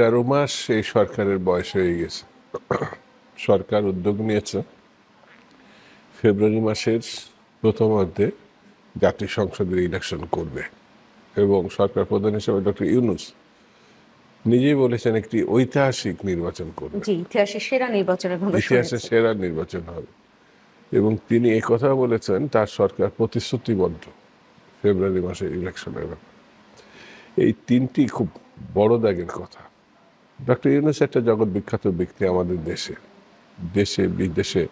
13 মাস এই সরকারের বয়স হয়ে গেছে। সরকার উদ্যোগ নিয়েছে ফেব্রুয়ারি মাসের প্রথমার্ধে জাতীয় সংসদের ইলেকশন করবে এবং সরকার প্রধান হিসেবে ডক্টর ইউনূস নিজেই বলেছেন একটি ঐতিহাসিক নির্বাচন করবে। জি, ইতিহাসের সেরা নির্বাচনের কথা শুনেছি। ইতিহাসের সেরা নির্বাচন হবে এবং তিনি একথা বলেছেন তার সরকার প্রতিশ্রুতিবদ্ধ ফেব্রুয়ারি মাসে ইলেকশনের ব্যাপারে। এই তিনটি খুব বড় দাগের কথা। ডক্টর ইউনূস একটা জগৎ বিখ্যাত ব্যক্তি আমাদের দেশে, দেশে বিদেশে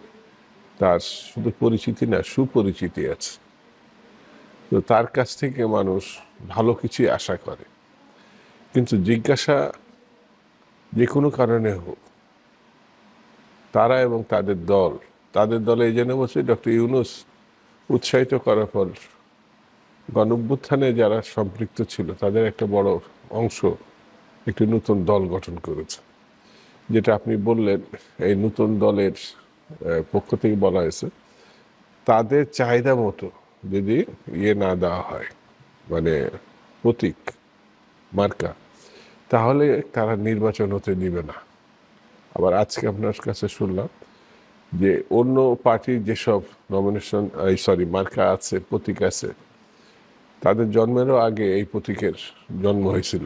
তার শুধু পরিচিতি না সুপরিচিতি আছে। তো তার কাছ থেকে মানুষ ভালো কিছুই আশা করে, কিন্তু জিজ্ঞাসা যে কোনো কারণে হোক তারা এবং তাদের দলে এই জন্য বলছে ডক্টর ইউনূস উৎসাহিত করার পর গণঅভ্যুত্থানে যারা সম্পৃক্ত ছিল তাদের একটা বড় অংশ একটি নতুন দল গঠন করেছে। যেটা আপনি বললেন, এই নতুন দলের পক্ষ থেকে বলা হয়েছে তাদের চাহিদা মতো যদি না দেওয়া হয়, মানে প্রতীক মার্কা, তাহলে তারা নির্বাচন হতে দিবে না। আবার আজকে আপনার কাছে শুনলাম যে অন্য পার্টির যেসব মার্কা আছে, প্রতীক আছে, তাদের জন্মেরও আগে এই প্রতীকের জন্ম হয়েছিল,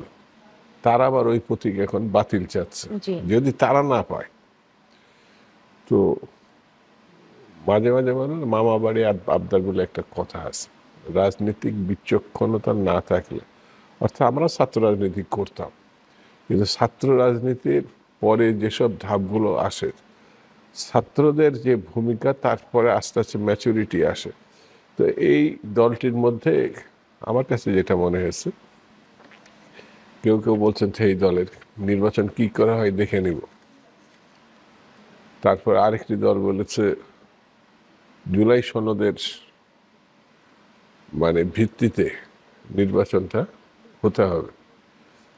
তারা আবার ওই প্রতীক এখন বাতিল চাচ্ছে যদি তারা না পায়। তো মাঝে মাঝে বলেন মামা বাড়ি আবদার বলে একটা কথা আছে, রাজনৈতিক বিচক্ষণতা না থাকলে, অর্থাৎ আমরা ছাত্র রাজনীতি করতাম, কিন্তু ছাত্র রাজনীতির পরে যেসব ধাপগুলো আসে, ছাত্রদের যে ভূমিকা, তারপরে আস্তে আস্তে ম্যাচুরিটি আসে। তো এই দলটির মধ্যে আমার কাছে যেটা মনে হয়েছে, কেউ কেউ বলছেন এই দলের নির্বাচন কি করা হয় দেখে নিব। তারপর আরেকটি দল বলেছে জুলাই সনদের ভিত্তিতে নির্বাচনটা হতে হবে,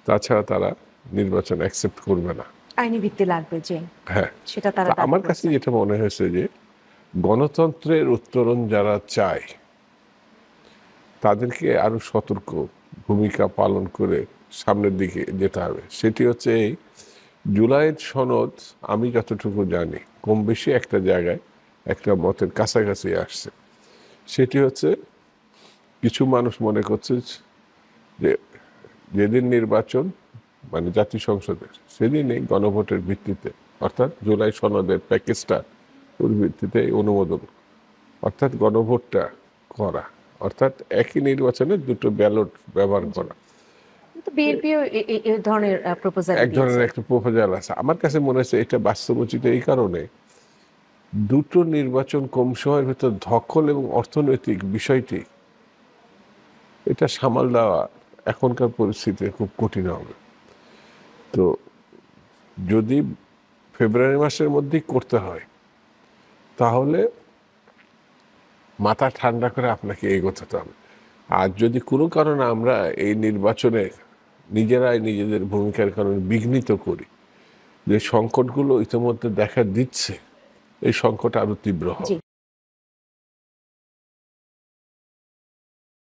তাছাড়া তারা নির্বাচন অ্যাকসেপ্ট করবে না, আইনি ভিত্তি লাগবে। যে হ্যাঁ, সেটা তারা আমার কাছে যেটা মনে হয়েছে যে গণতন্ত্রের উত্তরণ যারা চায় তাদেরকে আরো সতর্ক ভূমিকা পালন করে সামনের দিকে যেতে হবে। সেটি হচ্ছে এই জুলাইয়ের সনদ, আমি যতটুকু জানি কম বেশি একটা জায়গায় একটা মতের কাছাকাছি আসছে। সেটি হচ্ছে কিছু মানুষ মনে করছে যে যেদিন নির্বাচন জাতীয় সংসদের, সেদিনই গণভোটের ভিত্তিতে, অর্থাৎ জুলাই সনদের প্যাকেজটা ওর ভিত্তিতে অনুমোদন, অর্থাৎ গণভোটটা করা, অর্থাৎ একই নির্বাচনে দুটো ব্যালট ব্যবহার করা। বিএনপিও এই ধরনের প্রপোজাল, এক ধরনের একটা প্রপোজাল আছে। আমার কাছে মনে হচ্ছে এটা বাস্তবোচিত এই কারণে, দুটো নির্বাচন কম সময়ের ভিতর দখল এবং অর্থনৈতিক বিষয়টি এটা সামাল দেওয়া এখনকার পরিস্থিতিতে খুব কঠিন হবে। তো যদি ফেব্রুয়ারি মাসের মধ্যেই করতে হয় তাহলে মাথা ঠান্ডা করে আপনাকে এগোতে হবে। আর যদি কোনো কারণে আমরা এই নির্বাচনে নিজেরাই নিজেদের ভূমিকার কারণে বিঘ্নিত করি, যে সংকটগুলো ইতিমধ্যে দেখা দিচ্ছে, এই সংকট আরো তীব্র হবে।